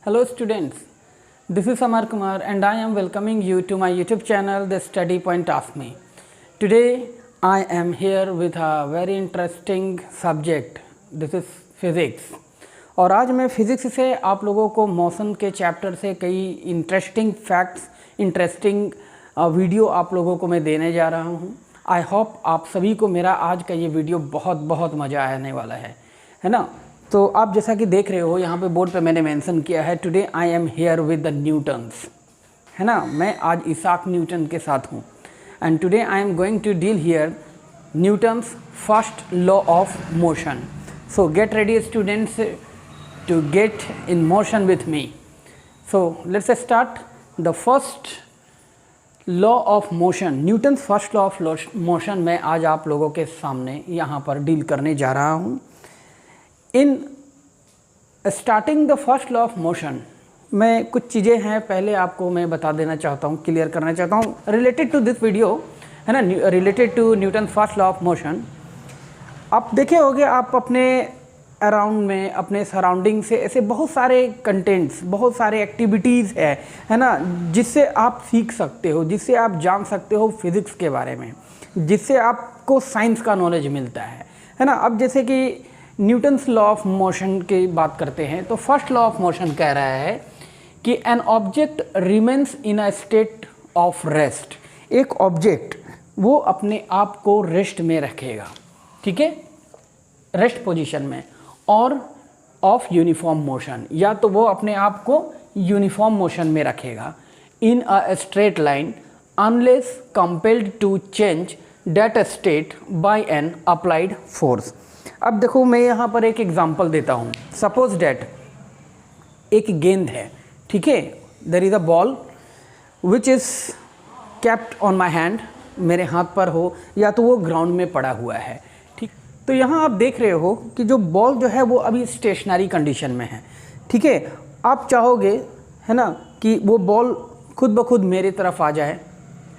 Hello students, this is Amar Kumar and I am welcoming you to my YouTube channel The Study Point of Me. Today I am here with a very interesting subject, this is physics. और आज मैं physics से आप लोगों को motion के chapter से कई इंटरेस्टिंग फैक्ट्स, इंटरेस्टिंग वीडियो आप लोगों को मैं देने जा रहा हूँ। आई होप आप सभी को मेरा आज का ये वीडियो बहुत मज़ा आने वाला है ना। तो आप जैसा कि देख रहे हो यहाँ पे बोर्ड पे मैंने मेंशन किया है, today I am here with the Newtons, है ना। मैं आज इसाक न्यूटन के साथ हूँ and today I am going to deal here Newton's first law of motion. So get ready students to get in motion with me. So let's start the first law of motion, Newton's first law of motion मैं आज आप लोगों के सामने यहाँ पर deal करने जा रहा हूँ। In starting the first law of motion मैं कुछ चीज़ें हैं पहले आपको मैं बता देना चाहता हूँ, क्लियर करना चाहता हूँ रिलेटेड टू दिस वीडियो, है ना, related to Newton first law of motion. आप देखे होंगे आप अपने अराउंड में, अपने सराउंडिंग से ऐसे बहुत सारे कंटेंट्स, बहुत सारे एक्टिविटीज़ है ना, जिससे आप सीख सकते हो, जिससे आप जान सकते हो फिज़िक्स के बारे में, जिससे आपको साइंस का नॉलेज मिलता है ना। अब जैसे कि न्यूटन्स लॉ ऑफ मोशन की बात करते हैं तो फर्स्ट लॉ ऑफ मोशन कह रहा है कि an object remains in a state of rest. एक ऑब्जेक्ट वो अपने आप को रेस्ट में रखेगा, ठीक है, रेस्ट पोजीशन में, और ऑफ यूनिफॉर्म मोशन, या तो वो अपने आप को यूनिफॉर्म मोशन में रखेगा in a straight line unless compelled to change that state by an applied force. अब देखो मैं यहाँ पर एक एग्जांपल देता हूँ। सपोज डैट एक गेंद है, ठीक है, there is a ball which is kept on my hand, मेरे हाथ पर हो या तो वो ग्राउंड में पड़ा हुआ है, ठीक। तो यहाँ आप देख रहे हो कि जो बॉल जो है वो अभी स्टेशनरी कंडीशन में है, ठीक है। आप चाहोगे, है ना, कि वो बॉल खुद ब खुद मेरी तरफ आ जाए,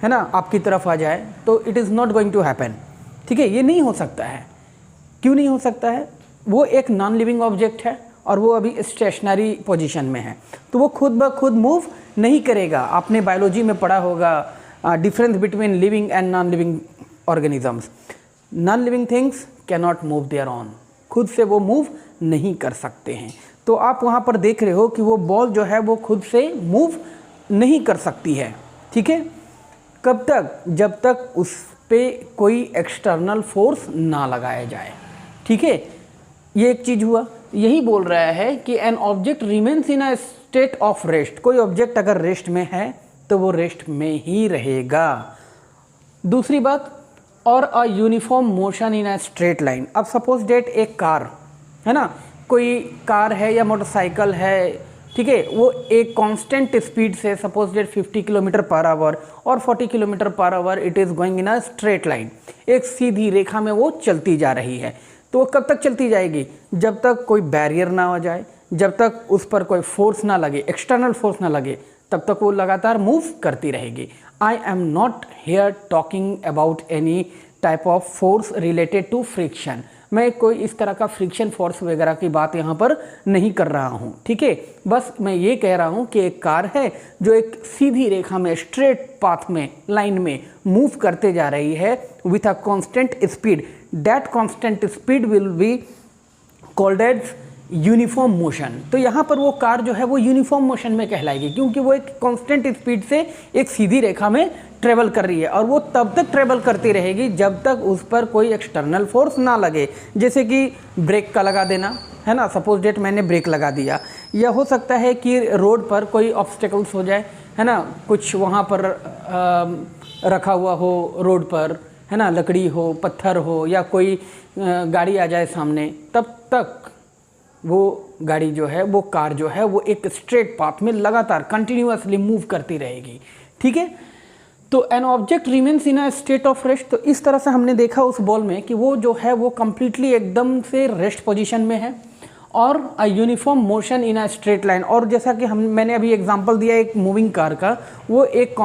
है ना, आपकी तरफ आ जाए, तो it is not going to happen, ठीक है, ये नहीं हो सकता है। क्यों नहीं हो सकता है? वो एक नॉन लिविंग ऑब्जेक्ट है और वो अभी स्टेशनरी पोजीशन में है, तो वो खुद ब खुद मूव नहीं करेगा। आपने बायोलॉजी में पढ़ा होगा difference between living and non living organisms. Non living things can not move there on, खुद से वो मूव नहीं कर सकते हैं। तो आप वहाँ पर देख रहे हो कि वो बॉल जो है वो खुद से मूव नहीं कर सकती है, ठीक है। कब तक? जब तक उस पर कोई एक्सटर्नल फोर्स ना लगाया जाए, ठीक है। ये एक चीज़ हुआ। यही बोल रहा है कि an object remains in a state of rest. कोई ऑब्जेक्ट अगर रेस्ट में है तो वो रेस्ट में ही रहेगा। दूसरी बात, और a uniform motion in a straight line. अब सपोज डेट एक कार है ना, कोई कार है या मोटरसाइकिल है, ठीक है, वो एक कांस्टेंट स्पीड से suppose date 50 kilometre per hour और 40 kilometre per hour it is going in a straight line, एक सीधी रेखा में वो चलती जा रही है। तो वो कब तक चलती जाएगी? जब तक कोई बैरियर ना हो जाए, जब तक उस पर कोई फोर्स ना लगे, एक्सटर्नल फोर्स ना लगे, तब तक वो लगातार मूव करती रहेगी। I am not here talking about any type of force related to friction. मैं कोई इस तरह का फ्रिक्शन फोर्स वगैरह की बात यहाँ पर नहीं कर रहा हूँ, ठीक है। बस मैं ये कह रहा हूँ कि एक कार है जो एक सीधी रेखा में, स्ट्रेट पाथ में, लाइन में मूव करते जा रही है with a constant speed. That constant speed will be called as uniform motion. तो यहाँ पर वो कार जो है वो यूनिफॉर्म मोशन में कहलाएगी, क्योंकि वो एक कांस्टेंट स्पीड से एक सीधी रेखा में ट्रेवल कर रही है, और वो तब तक ट्रेवल करती रहेगी जब तक उस पर कोई एक्सटर्नल फोर्स ना लगे। जैसे कि ब्रेक का लगा देना, है ना, सपोज डेट मैंने ब्रेक लगा दिया, या हो सकता है कि रोड पर कोई ऑब्स्टेकल्स हो जाए, है ना, कुछ वहाँ पर रखा हुआ हो रोड पर, है ना, लकड़ी हो, पत्थर हो, या कोई गाड़ी आ जाए सामने, तब तक वो गाड़ी जो है, वो कार जो है, वो एक स्ट्रेट पाथ में लगातार कंटिन्यूअसली मूव करती रहेगी, ठीक है। तो an object remains in a state of rest. तो इस तरह से हमने देखा उस बॉल में कि वो जो है वो कम्प्लीटली एकदम से रेस्ट पोजीशन में है, और a uniform motion in a straight line. और जैसा कि मैंने अभी एग्जांपल दिया एक मूविंग कार का, वो एक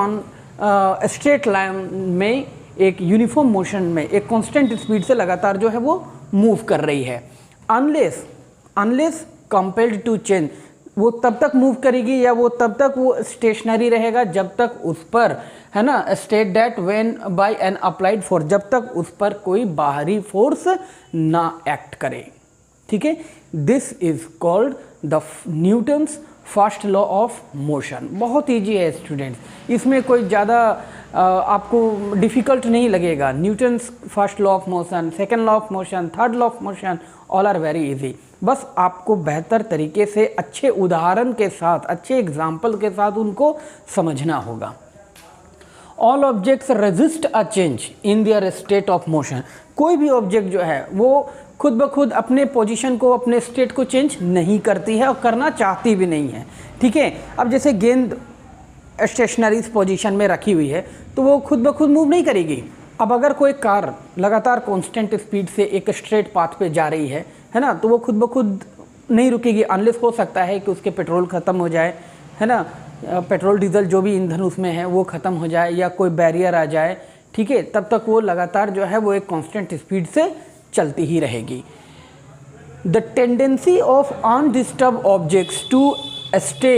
स्ट्रेट लाइन में, एक यूनिफॉर्म मोशन में, एक कांस्टेंट स्पीड से लगातार जो है वो मूव कर रही है। अनलेस कंपेल्ड टू चेंज वो तब तक मूव करेगी या वो तब तक वो स्टेशनरी रहेगा जब तक उस पर, है ना, state that when by an applied force, जब तक उस पर कोई बाहरी फोर्स ना एक्ट करे। ठीक है, this is called the Newton's first law of motion. बहुत ईजी है स्टूडेंट्स, इसमें कोई ज़्यादा आपको डिफ़िकल्ट नहीं लगेगा। Newton's first law of motion, second law of motion, third law of motion, all are very easy. बस आपको बेहतर तरीके से अच्छे उदाहरण के साथ, अच्छे एग्जाम्पल के साथ उनको समझना होगा। All objects resist a change in their state of motion. कोई भी ऑब्जेक्ट जो है वो खुद ब खुद अपने पोजीशन को, अपने स्टेट को चेंज नहीं करती है और करना चाहती भी नहीं है। ठीक है, अब जैसे गेंद स्टेशनरी पोजीशन में रखी हुई है तो वो खुद ब खुद मूव नहीं करेगी। अब अगर कोई कार लगातार कांस्टेंट स्पीड से एक स्ट्रेट पाथ पे जा रही है ना, तो वो खुद ब खुद नहीं रुकेगी, अनलेस हो सकता है कि उसके पेट्रोल ख़त्म हो जाए, है ना, पेट्रोल डीजल जो भी ईंधन उसमें है वो ख़त्म हो जाए या कोई बैरियर आ जाए। ठीक है, तब तक वो लगातार जो है वो एक कांस्टेंट स्पीड से चलती ही रहेगी। The tendency of undisturbed objects to stay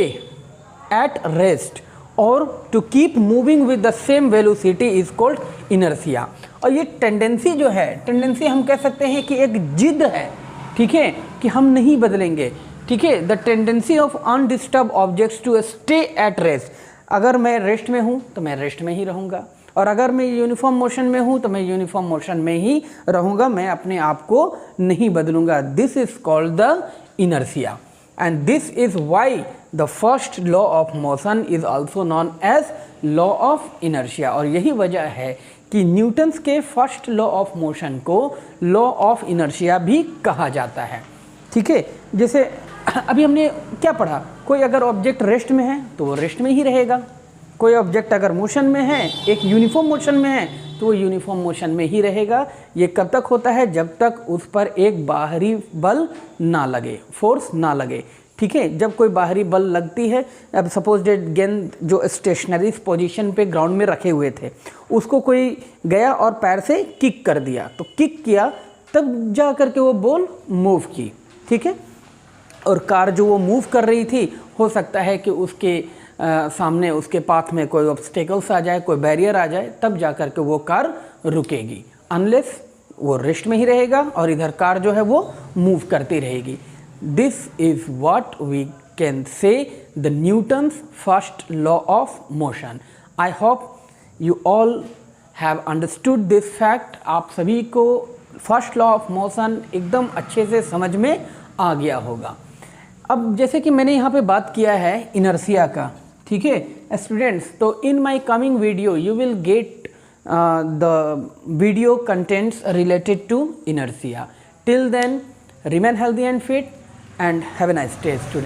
at rest और to keep moving with the same velocity is called inertia. और ये टेंडेंसी जो है, टेंडेंसी हम कह सकते हैं कि एक जिद है, ठीक है, कि हम नहीं बदलेंगे। ठीक है, the tendency of undisturbed objects to stay at rest. अगर मैं रेस्ट में हूँ तो मैं रेस्ट में ही रहूँगा, और अगर मैं यूनिफॉर्म मोशन में हूँ तो मैं यूनिफॉर्म मोशन में ही रहूँगा, मैं अपने आप को नहीं बदलूँगा। This is called the inertia and this is why the first law of motion is also known as law of inertia. और यही वजह है कि न्यूटन्स के फर्स्ट लॉ ऑफ मोशन को लॉ ऑफ इनर्शिया भी कहा जाता है। ठीक है, जैसे अभी हमने क्या पढ़ा, कोई अगर ऑब्जेक्ट रेस्ट में है तो वो रेस्ट में ही रहेगा, कोई ऑब्जेक्ट अगर मोशन में है, एक यूनिफॉर्म मोशन में है, तो वो यूनिफॉर्म मोशन में ही रहेगा। ये कब तक होता है, जब तक उस पर एक बाहरी बल ना लगे, फोर्स ना लगे। ठीक है, जब कोई बाहरी बल लगती है, अब सपोज डेट गेंद जो स्टेशनरी पोजीशन पे ग्राउंड में रखे हुए थे, उसको कोई गया और पैर से किक कर दिया, तो किक किया तब जा करके वो बॉल मूव की। ठीक है, और कार जो वो मूव कर रही थी, हो सकता है कि उसके सामने, उसके पाथ में कोई ऑब्स्टेकल्स आ जाए, कोई बैरियर आ जाए, तब जा कर के वो कार रुकेगी, अनलेस वो रेस्ट में ही रहेगा और इधर कार जो है वो मूव करती रहेगी। This is what we can say the Newton's first law of motion. I hope you all have understood this fact. आप सभी को फर्स्ट लॉ ऑफ मोशन एकदम अच्छे से समझ में आ गया होगा। अब जैसे कि मैंने यहाँ पे बात किया है इनर्शिया का, ठीक है स्टूडेंट्स, तो in my coming video you will get the video contents related to inertia. Till then, remain healthy and fit and have a nice day, students.